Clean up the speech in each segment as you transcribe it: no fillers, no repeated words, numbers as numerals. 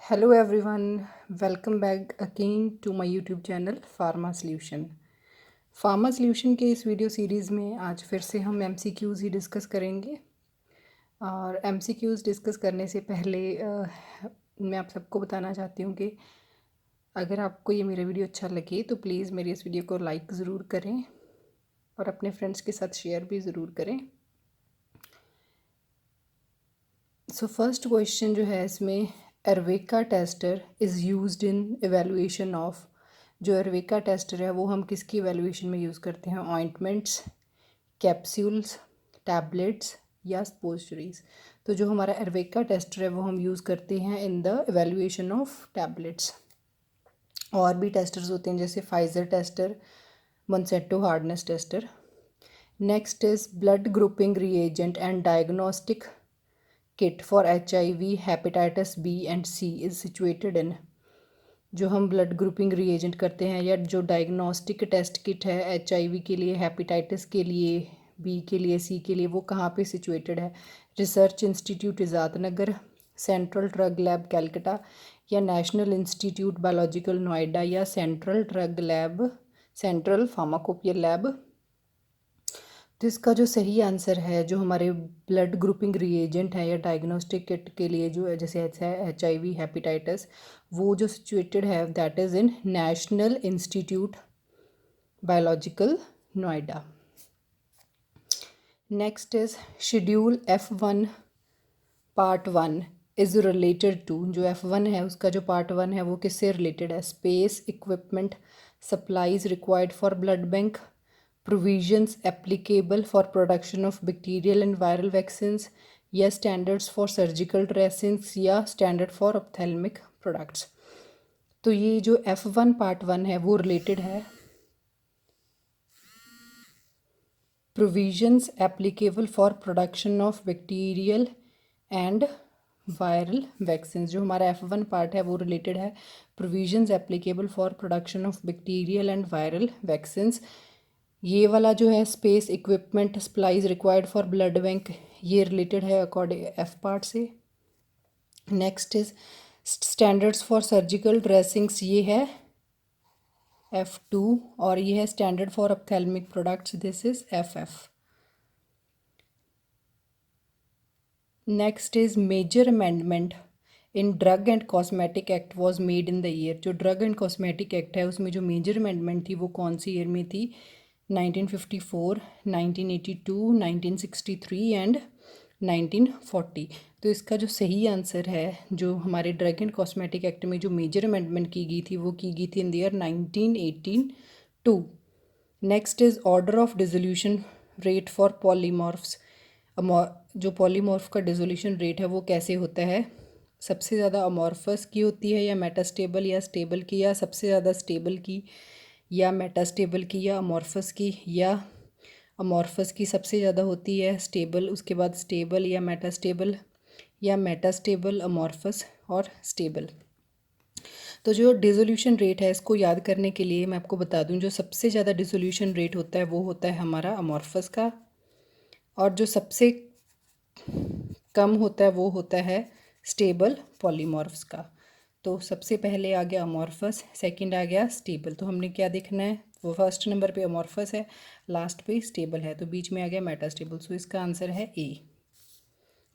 Hello everyone, welcome back again to my YouTube channel pharma solution. Pharma solution के इस video series में आज फिर से हम एमसीक्यूज़ ही डिस्कस करेंगे। और एमसीक्यूज़ डिस्कस करने से पहले मैं आप सबको बताना चाहती हूँ कि अगर आपको ये मेरा वीडियो अच्छा लगे तो प्लीज़ मेरी इस वीडियो को लाइक ज़रूर करें और अपने फ्रेंड्स के साथ शेयर भी ज़रूर करें। सो फर्स्ट क्वेश्चन जो है इसमें, Erweka tester is used in evaluation of. जो एरवेका टेस्टर है वो हम किसकी एवेलुएशन में यूज़ करते हैं? ऑइंटमेंट्स, कैप्सूल्स, टैबलेट्स या सपोजिटरीज। तो जो हमारा एरवेका टेस्टर है वो हम यूज़ करते हैं in the evaluation of tablets. और भी टेस्टर्स होते हैं जैसे Pfizer tester, Monsanto hardness tester. Next is blood grouping reagent and diagnostic kit for HIV, hepatitis B and C is situated in. जो हम ब्लड ग्रुपिंग रिएजेंट करते हैं या जो डायग्नोस्टिक टेस्ट किट है HIV के लिए, हेपेटाइटिस के लिए, B के लिए, C के लिए, वो कहाँ पे सिचुएटेड है? Research institute Izatnagar, central drug lab Calcutta या नेशनल इंस्टीट्यूट बायोलॉजिकल नोएडा या central drug lab, central pharmacopoeia lab. तो इसका जो सही आंसर है, जो हमारे ब्लड ग्रुपिंग रिएजेंट है या डायग्नोस्टिक किट के लिए जो जैसे HIV, हेपेटाइटिस, वो जो सिचुएटेड है that is in national institute biological Noida. Next is schedule F1 part 1 is related to. जो F1 है उसका जो पार्ट 1 है वो किससे रिलेटेड है? Space, equipment, supplies required for blood bank, provisions applicable for production of bacterial and viral vaccines या standards for surgical dressings या standard for ophthalmic products। तो ये जो F1 पार्ट 1 है वो रिलेटेड है provisions applicable for production of bacterial and viral vaccine. जो हमारा F1 पार्ट है वो रिलेटेड है provisions applicable for production of bacterial and viral vaccines। ये वाला जो है space, equipment, supplies required for blood bank, ये रिलेटेड है अकॉर्डिंग F पार्ट से। Next is standards for surgical dressings, ये है F2 और ये है standard for ophthalmic products, this is FF। Next is major amendment in drug and cosmetic act was made in the year. जो drug and cosmetic act है उसमें जो major amendment थी वो कौन सी ईयर में थी? 1954, 1982, 1963 एंड 1940। तो इसका जो सही आंसर है, जो हमारे ड्रग एंड कॉस्मेटिक एक्ट में जो मेजर अमेंडमेंट की गई थी वो की गई थी इन the year 1982। Next is order of dissolution rate for polymorphs. जो पॉलीमॉर्फ का डिसोल्यूशन रेट है वो कैसे होता है? सबसे ज़्यादा अमॉर्फस की होती है या मेटास्टेबल या स्टेबल की, या सबसे ज़्यादा स्टेबल की या मेटास्टेबल की या अमॉर्फस की, या अमॉर्फस की सबसे ज़्यादा होती है, स्टेबल उसके बाद स्टेबल या मेटास्टेबल, अमॉर्फस और स्टेबल। तो जो डिसोल्यूशन रेट है इसको याद करने के लिए मैं आपको बता दूं, जो सबसे ज़्यादा डिसोल्यूशन रेट होता है वो होता है हमारा अमॉर्फस का, और जो सबसे कम होता है वो होता है स्टेबल पॉलीमॉर्फ्स का। तो सबसे पहले आ गया अमॉर्फस, सेकंड आ गया स्टेबल। तो हमने क्या देखना है? वो फर्स्ट नंबर पे अमॉर्फस है, लास्ट पे स्टेबल है, तो बीच में आ गया मेटास्टेबल। सो इसका आंसर है ए,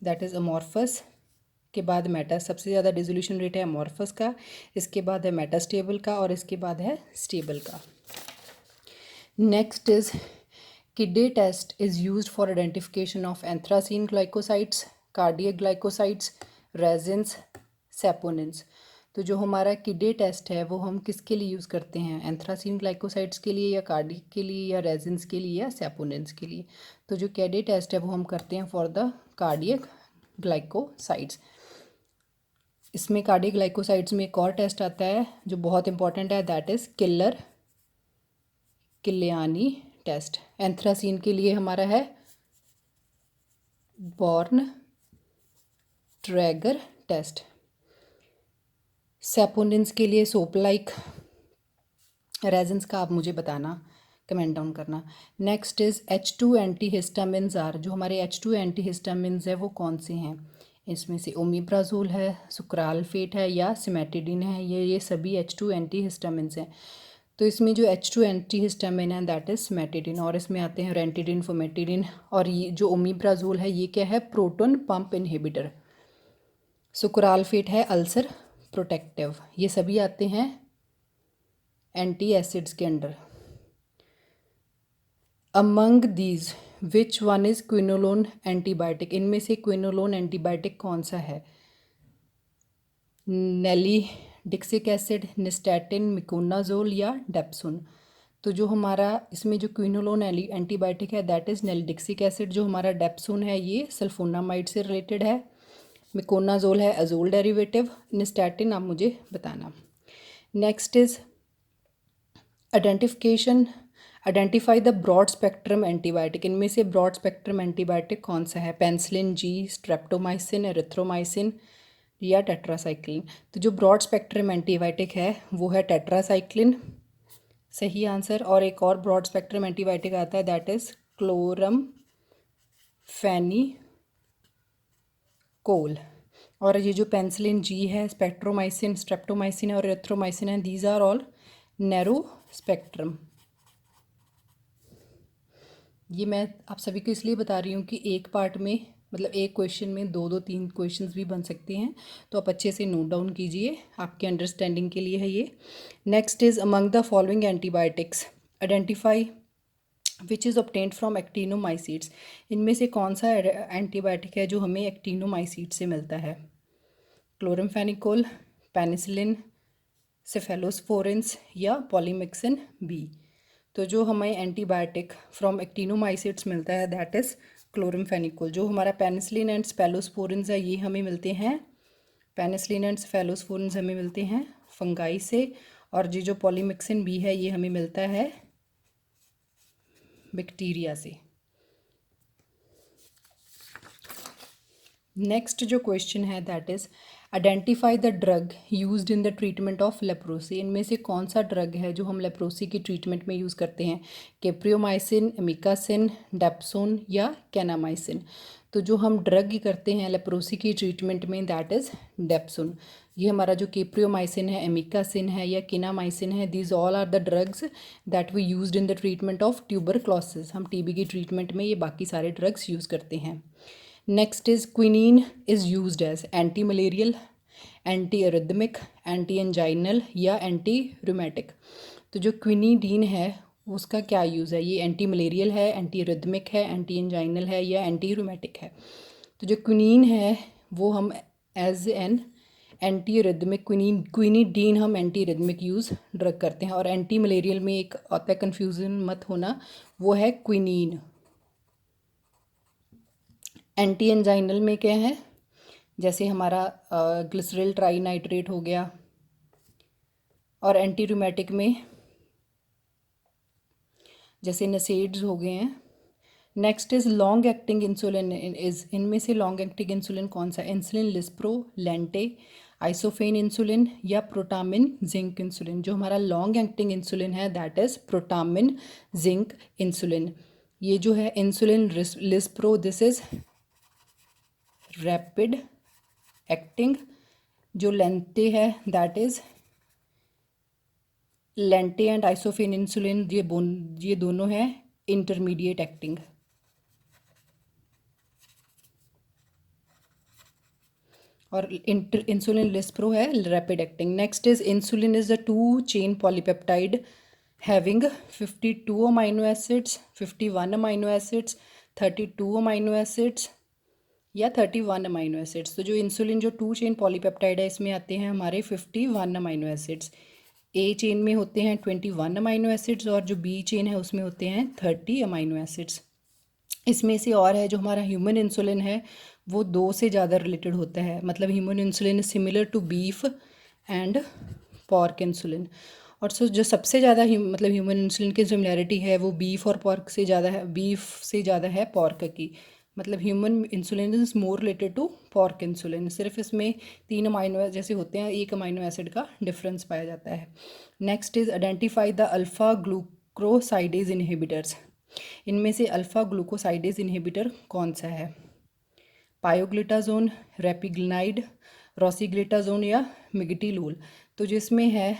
दैट इज़ अमॉर्फस के बाद मेटा। सबसे ज़्यादा डिसोल्यूशन रेट है अमॉर्फस का, इसके बाद है मेटास्टेबल का और इसके बाद है स्टेबल का। Next is Kedde test is used for identification of anthracene glycosides, cardiac glycosides, resins, saponins. तो जो हमारा किडे टेस्ट है वो हम किसके लिए यूज़ करते हैं? एंथ्रासीन ग्लाइकोसाइड्स के लिए या कार्डियक के लिए या रेजिन्स के लिए या सेपोनिन्स के लिए? तो जो किडे टेस्ट है वो हम करते हैं फॉर द कार्डियक ग्लाइकोसाइड्स। इसमें कार्डियक ग्लाइकोसाइड्स में एक और टेस्ट आता है जो बहुत इंपॉर्टेंट है, that is Kiliani test. Anthracene के लिए हमारा है बॉर्न ट्रैगर टेस्ट, सेपोनिन्स के लिए सोप लाइक, रेजिन्स का आप मुझे बताना, कमेंट डाउन करना। Next is H2 antihistamines are. जो हमारे H2 एंटीहिस्टामिन्स है वो कौन से हैं? इसमें से ओमिप्राजोल है, सुक्रालफेट है या सिमेटिडिन है। ये सभी H2 एंटीहिस्टामिन्स हैं। तो इसमें जो H2 एंटीहिस्टामिन है दैट इज़ सिमेटिडिन, और इसमें आते हैं रेंटिडिन, फोमेटिडिन, और ये जो ओमिप्राजोल है ये क्या है, प्रोटोन पंप इनहिबिटर। सुक्रालफेट है अल्सर प्रोटेक्टिव। ये सभी आते हैं एंटी एसिड्स के under. Among these which one is quinolone antibiotic, इनमें से क्विनोलोन एंटीबायोटिक कौन सा है? नेलीडिक्सिक एसिड, निस्टैटिन, मिकोनाजोल या डेप्सोन। तो जो हमारा इसमें जो क्विनोलोन एंटीबायोटिक है दैट इज़ नेलीडिक्सिक एसिड। जो हमारा डेप्सोन है ये सल्फोनामाइड से रिलेटेड है। मिकोनाजोल है अजोल डेरिवेटिव। निस्टैटिन आप मुझे बताना। Next is identify the broad spectrum antibiotic, इनमें से ब्रॉड स्पेक्ट्रम एंटीबायोटिक कौन सा है? पेनिसिलिन जी, स्ट्रेप्टोमाइसिन, एरिथ्रोमाइसिन या टेट्रासाइक्लिन। तो जो ब्रॉड स्पेक्ट्रम एंटीबायोटिक है वो है टेट्रासाइक्लिन, सही आंसर। और एक और ब्रॉड स्पेक्ट्रम एंटीबायोटिक आता है दैट इज़ क्लोरमफेनिकोल। और ये जो पेनिसिलिन जी है, स्पेक्ट्रोमाइसिन, स्ट्रेप्टोमाइसिन और एरिथ्रोमाइसिन है, these are all narrow spectrum. ये मैं आप सभी को इसलिए बता रही हूँ कि एक पार्ट में मतलब एक क्वेश्चन में 2-3 क्वेश्चंस भी बन सकते हैं, तो आप अच्छे से नोट डाउन कीजिए, आपके अंडरस्टैंडिंग के लिए है ये। Next is among the following antibiotics identify which is obtained from एक्टिनोमाइसीट्स, इनमें से कौन सा एंटीबायोटिक है जो हमें एक्टिनोमाइसीट से मिलता है? क्लोरमफेनिकोल, पेनिसिलिन, सेफेलोस्पोरिन्स या पॉलीमिक्सिन बी। तो जो हमें एंटीबायोटिक फ्रॉम एक्टिनोमाइसीट्स मिलता है दैट इज़ क्लोरमफेनिकोल। जो हमारा पेनिसिलिन एंड सेफेलोस्पोरिन्स है ये हमें मिलते हैं, पेनिसिलिन एंड सेफेलोस्पोरिन्स हमें मिलते हैं फंगाई से, और जो पॉलीमिक्सिन बी है ये हमें मिलता है बैक्टीरिया से। नेक्स्ट जो क्वेश्चन है that is identify the drug used in the treatment of leprosy, इनमें से कौन सा ड्रग है जो हम लेप्रोसी की ट्रीटमेंट में यूज़ करते हैं? केप्रियोमाइसिन, एमिकासिन, डेप्सोन या कैनामाइसिन। तो जो हम ड्रग करते हैं लेप्रोसी की ट्रीटमेंट में दैट इज़ डेप्सोन। ये हमारा जो केप्रियोमाइसिन है, एमिकासिन है या किनामाइसिन है, these all are the drugs that we used in the treatment of tuberculosis. हम टीबी की ट्रीटमेंट में ये बाकी सारे ड्रग्स यूज़ करते हैं। Next is quinine is used as anti malarial, anti arrhythmic, anti anginal या एंटी रूमेटिक। तो जो क्विनीडीन है उसका क्या यूज़ है? ये एंटी मलेरियल है, एंटी एरिथमिक है, एंटी एंजाइनल है या एंटी रूमेटिक है? तो जो क्विनीन है वो हम एज एन एंटी एरिथमिक, क्विनीडीन हम एंटी एरिथमिक यूज़ ड्रग करते हैं। और एंटी मलेरियल में एक आता है, कन्फ्यूज़न मत होना, वो है क्विनीन। एंटी एंजाइनल में क्या है? जैसे हमारा ग्लिसरल ट्राइनाइट्रेट हो गया, और एंटी रूमेटिक में जैसे नसेड्स हो गए हैं। Next is long acting insulin is, इनमें से लॉन्ग एक्टिंग इंसुलिन कौन सा? Insulin lispro, lente, isophane insulin या प्रोटामिन जिंक इंसुलिन। जो हमारा लॉन्ग एक्टिंग इंसुलिन है that is protamine zinc insulin. ये जो है insulin lispro this is rapid acting. जो लेंटे है that is lente and isophane insulin, ये दोनों हैं इंटरमीडिएट एक्टिंग। और इंसुलिन लिस्प्रो है rapid acting. Next is insulin is the 2 chain polypeptide having 52 amino acids, 51 amino acids, 32 amino acids या 31 amino acids. तो जो इंसुलिन जो 2 चेन पॉलीपेप्टाइड है इसमें आते हैं हमारे 51 अमाइनो एसिड्स। ए चेन में होते हैं 21 अमाइनो एसिड्स और जो बी चेन है उसमें होते हैं 30 अमाइनो एसिड्स। इसमें से और है जो हमारा ह्यूमन इंसुलिन है वो 2 से ज़्यादा रिलेटेड होता है, मतलब human insulin similar to beef and pork insulin. और जो सबसे ज़्यादा मतलब ह्यूमन इंसुलिन की सिमिलैरिटी है वो बीफ और पॉर्क से ज़्यादा है, बीफ से ज़्यादा है पॉर्क की। मतलब human insulin is more related to pork insulin. सिर्फ इसमें 3 अमाइनो जैसे होते हैं, 1 अमाइनो एसिड का डिफरेंस पाया जाता है। Next is identify the alpha glucosidase inhibitors. इनमें से अल्फ़ा ग्लूकोसाइडेज इनहिबिटर कौन सा है? पायोग्लिटाजोन, रेपिग्लिनाइड, रोसीग्लिटाजोन या मिगिटिलोल। तो जिसमें है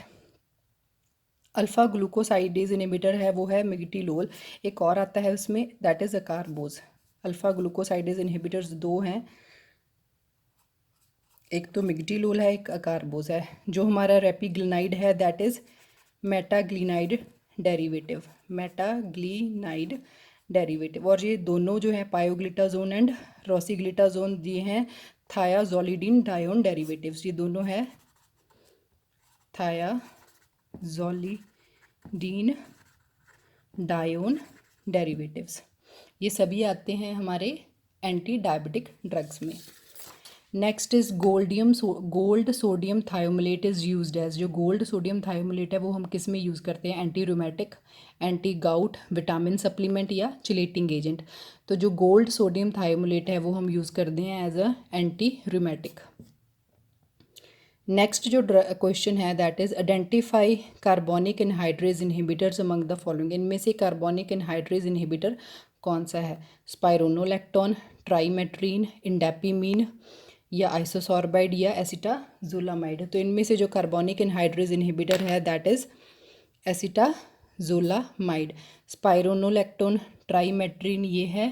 अल्फ़ा ग्लूकोसाइडेज इनहिबिटर है वो है मिगिटिलोल। एक और आता है उसमें, that is acarbose. Alpha glucosidase inhibitors दो हैं, एक तो मिगिटिलोल है, एक अकारबोज है। जो हमारा रेपिग्लिनाइड है दैट इज़ मेटाग्लिनाइड डेरिवेटिव, मेटाग्लिनाइड डेरिवेटिव। और ये दोनों जो है पायोग्लिटाजोन एंड रोसीग्लिटाजोन ये हैं थायाजोलिडीन डायोन डेरिवेटिव्स। ये दोनों है थायाजोलिडीन डायोन डेरिवेटिव्स। ये सभी आते हैं हमारे एंटी डायबिटिक ड्रग्स में। Next is gold sodium thiomalate is used as. जो गोल्ड सोडियम थायोमलेट है वो हम किस में यूज़ करते हैं? Anti rheumatic, anti gout, vitamin supplement या चिलेटिंग एजेंट। तो जो गोल्ड सोडियम थायोमलेट है वो हम यूज़ करते हैं as a anti rheumatic. Next जो क्वेश्चन है that is identify carbonic anhydrase inhibitors among the following. इनमें से कार्बोनिक एनहाइड्रेज इनहिबिटर कौन सा है? स्पाइरोनोलैक्टोन, ट्राइमेट्रीन, इंडेपिमीन या आइसोसॉर्बाइड या एसिटाजोलामाइड। तो इनमें से जो कार्बोनिक एनहाइड्रेज इनहिबिटर है दैट इज़ एसिटाजोलामाइड। स्पाइरोनोलैक्टोन, ट्राइमेट्रीन ये है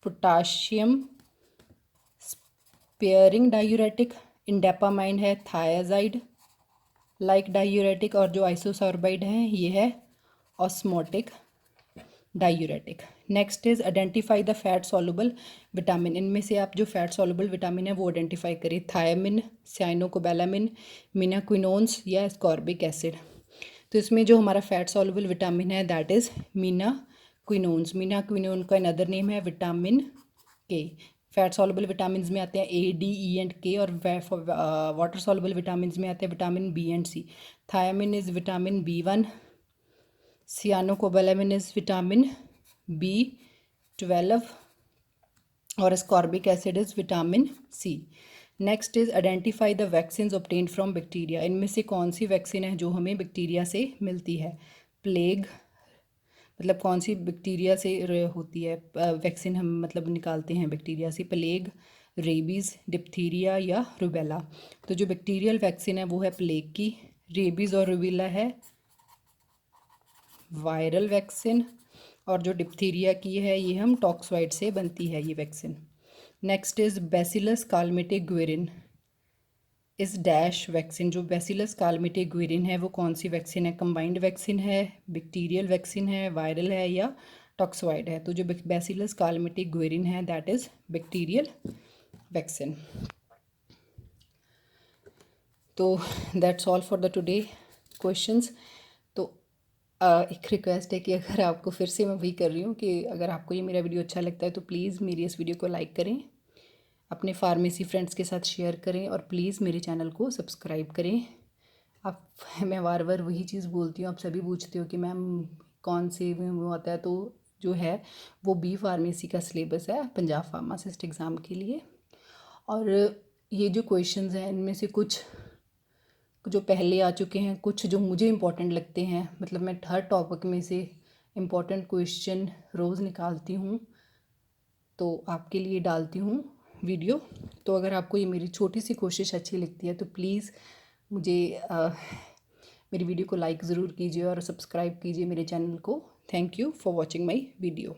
पोटाशियम पेयरिंग डायूरेटिक, इंडेपामाइन है थायाजाइड लाइक डायूरेटिक, और जो आइसोसॉर्बाइड है ये है osmotic diuretic. Next is identify the fat soluble vitamin. इनमें से आप जो फैट सॉल्युबल विटामिन है वो आइडेंटिफाई करिए। थायमिन, साइनोकोबैलामिन, मीनाक्विनोन्स या एस्कॉर्बिक एसिड। तो इसमें जो हमारा फैट सॉल्युबल विटामिन है दैट इज़ मीनाक्विनोन्स। मीनाक्विनोन का अनदर नेम है विटामिन के। फैट सॉल्युबल विटामिन में आते हैं ए, डी, ई एंड के, और वाटर सॉल्युबल विटामिन में आते हैं vitamin B and C. Thiamine is vitamin B1, cyanocobalamin is vitamin B12 और ascorbic acid is vitamin C. Next is identify the vaccine obtained from bacteria. इनमें से कौन सी वैक्सीन है जो हमें बैक्टीरिया से मिलती है? प्लेग, मतलब कौन सी बैक्टीरिया से होती है वैक्सीन हम मतलब निकालते हैं बैक्टीरिया से? प्लेग, रेबीज़, डिप्थीरिया या रूबेला। तो जो बैक्टीरियल वैक्सीन है वो है प्लेग की। रेबीज़ और रूबेला है वायरल वैक्सीन, और जो डिप्थीरिया की है ये हम टॉक्सवाइड से बनती है ये vaccine. Next is bacillus Calmette Guerin is dash vaccine. जो बैसिलस कालमेटिक ग्वेरिन है वो कौन सी वैक्सीन है? कंबाइंड वैक्सीन है, बैक्टीरियल वैक्सीन है, वायरल है या टॉक्सवाइड है? तो जो बैसिलस कालमेटिक ग्वेरिन है दैट इज़ बैक्टीरियल वैक्सीन। तो that's all for the today questions. तो एक रिक्वेस्ट है कि अगर आपको, फिर से मैं वही कर रही हूँ कि अगर आपको ये मेरा वीडियो अच्छा लगता है तो प्लीज़ मेरी इस वीडियो को लाइक करें, अपने फार्मेसी फ्रेंड्स के साथ शेयर करें, और प्लीज़ मेरे चैनल को सब्सक्राइब करें। आप, मैं बार बार वही चीज़ बोलती हूँ, आप सभी पूछते हो कि मैम कौन से में वो आता है, तो जो है वो बी फार्मेसी का सिलेबस है पंजाब फार्मासिस्ट एग्ज़ाम के लिए। और ये जो क्वेश्चंस हैं इनमें से कुछ जो पहले आ चुके हैं, कुछ जो मुझे इम्पोर्टेंट लगते हैं, मतलब मैं हर टॉपिक में से इम्पोर्टेंट क्वेश्चन रोज़ निकालती हूँ तो आपके लिए डालती हूँ वीडियो। तो अगर आपको ये मेरी छोटी सी कोशिश अच्छी लगती है तो प्लीज़ मुझे मेरी वीडियो को लाइक ज़रूर कीजिए और सब्सक्राइब कीजिए मेरे चैनल को। Thank you for watching my video.